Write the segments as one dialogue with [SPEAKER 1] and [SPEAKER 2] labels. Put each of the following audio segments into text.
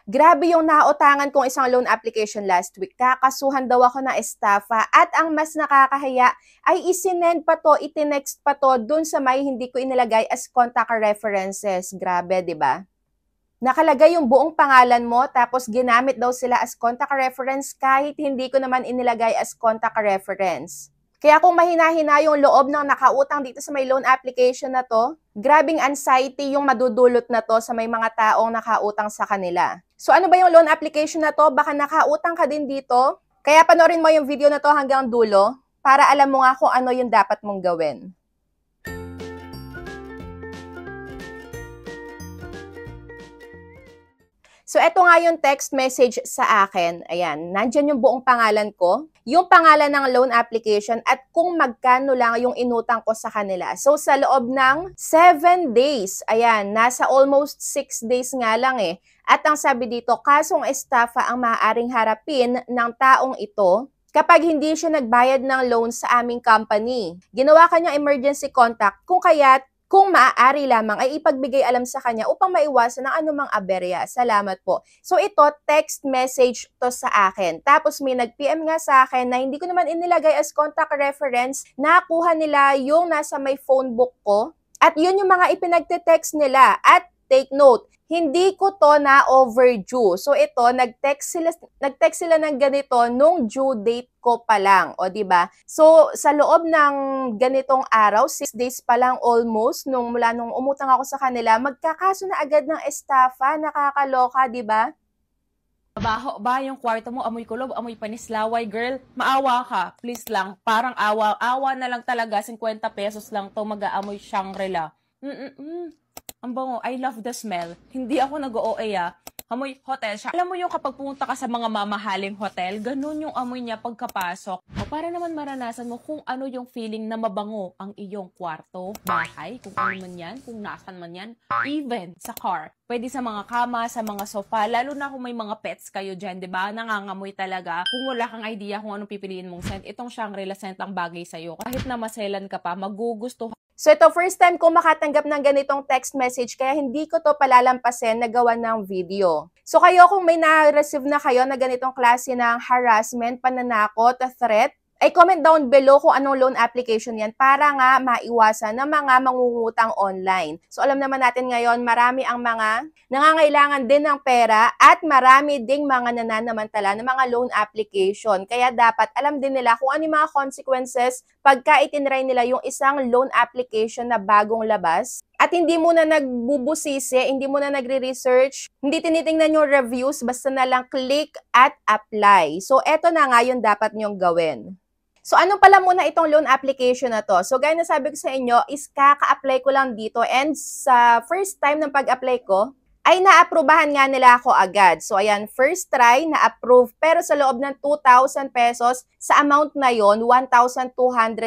[SPEAKER 1] Grabe yung nautangan kong isang loan application last week. Kakasuhan daw ako ng estafa at ang mas nakakahiya ay isinend pa to, itinext pa to dun sa may hindi ko inilagay as contact references. Grabe, di ba? Nakalagay yung buong pangalan mo tapos ginamit daw sila as contact reference kahit hindi ko naman inilagay as contact reference. Kaya kung mahina-hina yung loob ng nakautang dito sa may loan application na to, grabing anxiety yung madudulot na to sa may mga taong nakautang sa kanila. So ano ba yung loan application na to? Baka nakautang ka din dito. Kaya panoorin mo yung video na to hanggang dulo para alam mo nga kung ano yung dapat mong gawin. So, eto nga yung text message sa akin. Ayan, nandyan yung buong pangalan ko, yung pangalan ng loan application, at kung magkano lang yung inutang ko sa kanila. So, sa loob ng 7 days, ayan, nasa almost 6 days nga lang eh. At ang sabi dito, kasong estafa ang maaaring harapin ng taong ito kapag hindi siya nagbayad ng loan sa aming company. Ginawa kanyang emergency contact kung kaya't kung maaari lamang ay ipagbigay alam sa kanya upang maiwasan ang anumang aberya. Salamat po. So ito, text message to sa akin. Tapos may nag-PM nga sa akin na hindi ko naman inilagay as contact reference. Nakuha nila yung nasa may phone book ko. At yun yung mga ipinagte-text nila. At take note, hindi ko to na overdue. So ito, nag-text sila ng ganito nung due date ko pa lang, o di ba? So sa loob ng ganitong araw, 6 days pa lang almost mula nung umutang ako sa kanila, magkakaso na agad ng estafa, nakakaloka, di ba?
[SPEAKER 2] Mabaho ba yung kwarto mo? Amoy kulob, amoy panislaway, girl? Maawa ka, please lang. Parang awa na lang talaga, 50 pesos lang to, mag-aamoy Shangri-La. Ang bango, I love the smell. Hindi ako nag-OA Amoy hotel siya. Alam mo yung kapag pumunta ka sa mga mamahaling hotel, ganun yung amoy niya pagkapasok. O para naman maranasan mo kung ano yung feeling na mabango ang iyong kwarto, bahay, kung ano man yan, kung nasan man yan, even sa car. Pwede sa mga kama, sa mga sofa, lalo na kung may mga pets kayo dyan, di ba? Nangangamoy talaga. Kung wala kang idea kung anong pipiliin mong scent, itong Shangri-La scent ang bagay sa'yo. Kahit na maselan ka pa, magugustuhan.
[SPEAKER 1] So ito, first time ko makatanggap ng ganitong text message kaya hindi ko to palalampasin na gawa ng video. So kayo kung may na-receive na kayo na ganitong klase ng harassment, pananakot, threat, ay comment down below kung anong loan application yan para nga maiwasan ng mga mangungutang online. So alam naman natin ngayon, marami ang mga nangangailangan din ng pera at marami ding mga nananamantala ng mga loan application. Kaya dapat alam din nila kung ano yung mga consequences pagka itinry nila yung isang loan application na bagong labas. At hindi muna nagbubusisi, hindi muna nagre-research, hindi tinitingnan yung reviews, basta na lang click at apply. So eto na nga yung dapat nyong gawin. So, ano pala muna itong loan application na to? So, gaya na sabi ko sa inyo, is kaka-apply ko lang dito and sa first time ng pag-apply ko, ay naaprubahan nga nila ako agad. So, ayan, first try, na-approve. Pero sa loob ng 2,000 pesos, sa amount na yon 1,200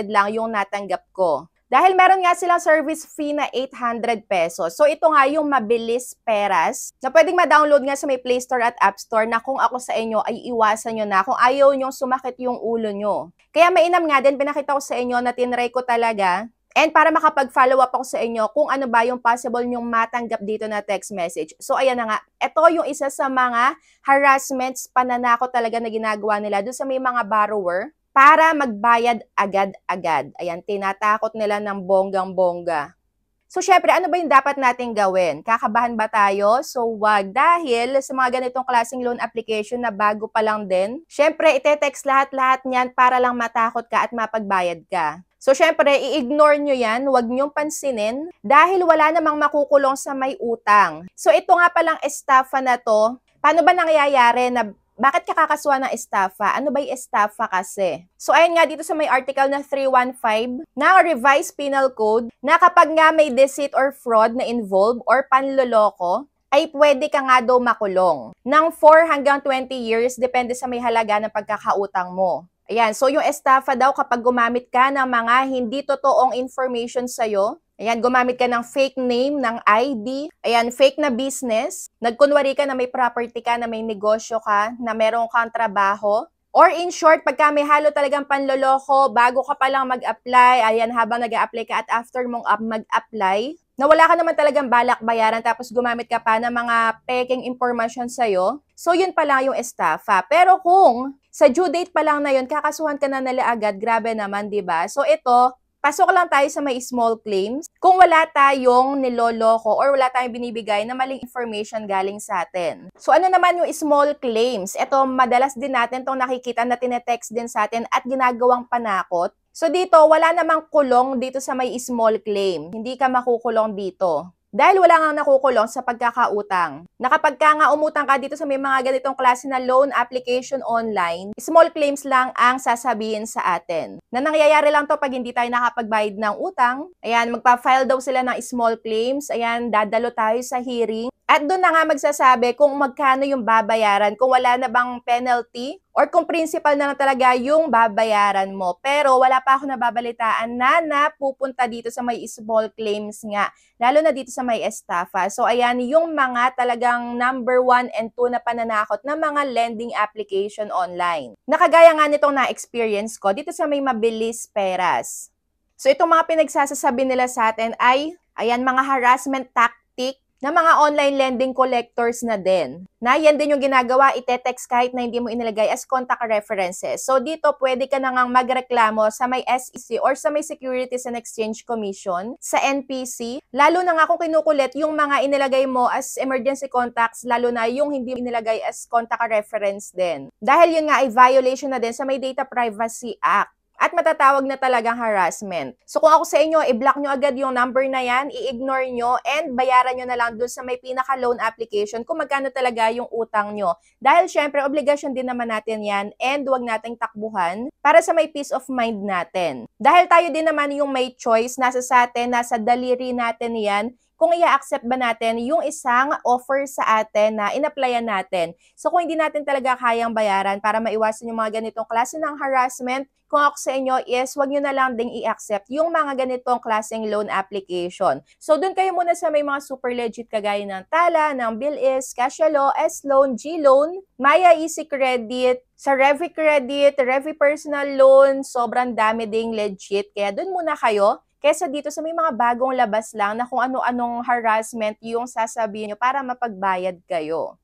[SPEAKER 1] lang yung natanggap ko. Dahil meron nga silang service fee na 800 pesos. So, ito nga yung mabilis peras na pwedeng ma-download nga sa may Play Store at App Store na kung ako sa inyo ay iwasan nyo na kung ayaw nyong sumakit yung ulo nyo. Kaya mainam nga din, pinakita ko sa inyo na tinry ko talaga. And para makapag-follow up ako sa inyo kung ano ba yung possible nyong matanggap dito na text message. So, ayan na nga. Ito yung isa sa mga harassments, pananakot talaga na ginagawa nila doon sa may mga borrower para magbayad agad-agad. Ayan, tinatakot nila ng bonggang-bongga. So, syempre, ano ba yung dapat nating gawin? Kakabahan ba tayo? So, wag. Dahil sa mga ganitong klaseng loan application na bago pa lang din, syempre, ite-text lahat-lahat niyan para lang matakot ka at mapagbayad ka. So, syempre, i-ignore nyo yan, huwag nyong pansinin, dahil wala namang makukulong sa may utang. So, ito nga palang estafa na to, paano ba nangyayari na bakit ka kakasuhan ng estafa? Ano ba yung estafa kasi? So, ayun nga dito sa may article na 315 ng Revised Penal Code na kapag nga may deceit or fraud na involved or panloloko, ay pwede ka nga daw makulong ng 4 hanggang 20 years depende sa may halaga ng pagkakautang mo. Ayan, so yung estafa daw kapag gumamit ka ng mga hindi totoong information sa'yo, ayan, gumamit ka ng fake name, ng ID, ayan, fake na business, nagkunwari ka na may property ka, na may negosyo ka, na merong kang trabaho, or in short, pagka may halo talagang panloloko, bago ka pa lang mag-apply, ayan, habang nag-a-apply ka at after mong mag-apply, na wala ka naman talagang balak bayaran tapos gumamit ka pa ng mga peking impormasyon sa'yo, so yun pa lang yung estafa. Pero kung sa due date pa lang na yun, kakasuhan ka na nila agad, grabe naman, di ba? So ito, pasok lang tayo sa may small claims. Kung wala tayong niloloko or wala tayong binibigay na maling information galing sa atin. So ano naman yung small claims? Ito, madalas din natin itong nakikita na tinetext din sa atin at ginagawang panakot. So dito, wala namang kulong dito sa may small claim. Hindi ka makukulong dito. Dahil wala nga nakukulong sa pagkakautang. Na kapag ka nga umutang ka dito sa may mga ganitong klase na loan application online, small claims lang ang sasabihin sa atin. Na nangyayari lang to pag hindi tayo nakapagbayad ng utang. Ayan, magpa-file daw sila ng small claims. Ayan, dadalo tayo sa hearing. At doon na nga magsasabi kung magkano yung babayaran, kung wala na bang penalty, or kung principal na lang talaga yung babayaran mo. Pero wala pa ako nababalitaan na napupunta dito sa may small claims nga, lalo na dito sa may estafa. So ayan, yung mga talagang number 1 and 2 na pananakot na mga lending application online. Nakagaya nga nitong na-experience ko dito sa may Mabilis Peras. So itong mga pinagsasasabi nila sa atin ay, ayan, mga harassment tactic na mga online lending collectors na din. Na yan din yung ginagawa, ite-text kahit na hindi mo inilagay as contact references. So dito, pwede ka na ngang magreklamo sa may SEC or sa may Securities and Exchange Commission, sa NPC. Lalo na nga kung kinukulit yung mga inilagay mo as emergency contacts, lalo na yung hindi inilagay as contact reference din. Dahil yun nga ay violation na din sa may Data Privacy Act. At matatawag na talagang harassment. So kung ako sa inyo, i-block nyo agad yung number na yan, i-ignore nyo, and bayaran nyo na lang dun sa may pinaka-loan application kung magkano talaga yung utang nyo. Dahil syempre, obligasyon din naman natin yan, and huwag nating takbuhan para sa may peace of mind natin. Dahil tayo din naman yung may choice, nasa sa atin, nasa daliri natin yan, kung i-accept ba natin yung isang offer sa atin na in-applyan natin. So kung hindi natin talaga kayang bayaran para maiwasan yung mga ganitong klase ng harassment, kung ako sa inyo is wag nyo na lang ding i-accept yung mga ganitong klaseng loan application. So doon kayo muna sa may mga super legit kagaya ng Tala, ng BillIs, Cashalo, S-Loan, G-Loan, Maya Easy Credit, sa Revi Credit, Revi Personal Loan, sobrang dami ding legit. Kaya doon muna kayo. Kesa dito sa may mga bagong labas lang na kung ano-anong harassment yung sasabihin nyo para mapagbayad kayo.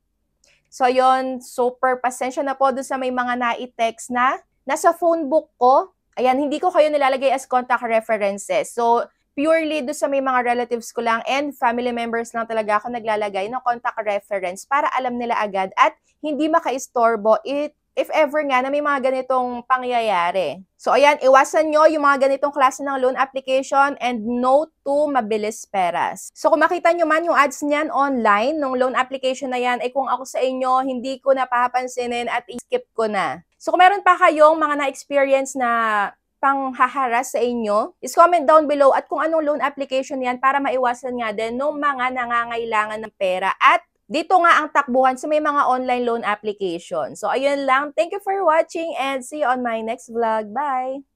[SPEAKER 1] So yon, super pasensya na po doon sa may mga nai-text na nasa phone book ko. Ayan, hindi ko kayo nilalagay as contact references. So purely doon sa may mga relatives ko lang and family members lang talaga ako naglalagay ng contact reference para alam nila agad at hindi maka-istorbo if ever nga na may mga ganitong pangyayari. So ayan, iwasan nyo yung mga ganitong klase ng loan application and no to Mabilis Peras. So kung makita nyo man yung ads niyan online, nung loan application na yan, ay kung ako sa inyo, hindi ko na papansinin at i-skip ko na. So kung meron pa kayong mga na-experience na panghaharas sa inyo, is comment down below at kung anong loan application yan para maiwasan nga din ng mga nangangailangan ng pera at dito nga ang takbuhan sa may mga online loan application. So, ayun lang. Thank you for watching and see you on my next vlog. Bye!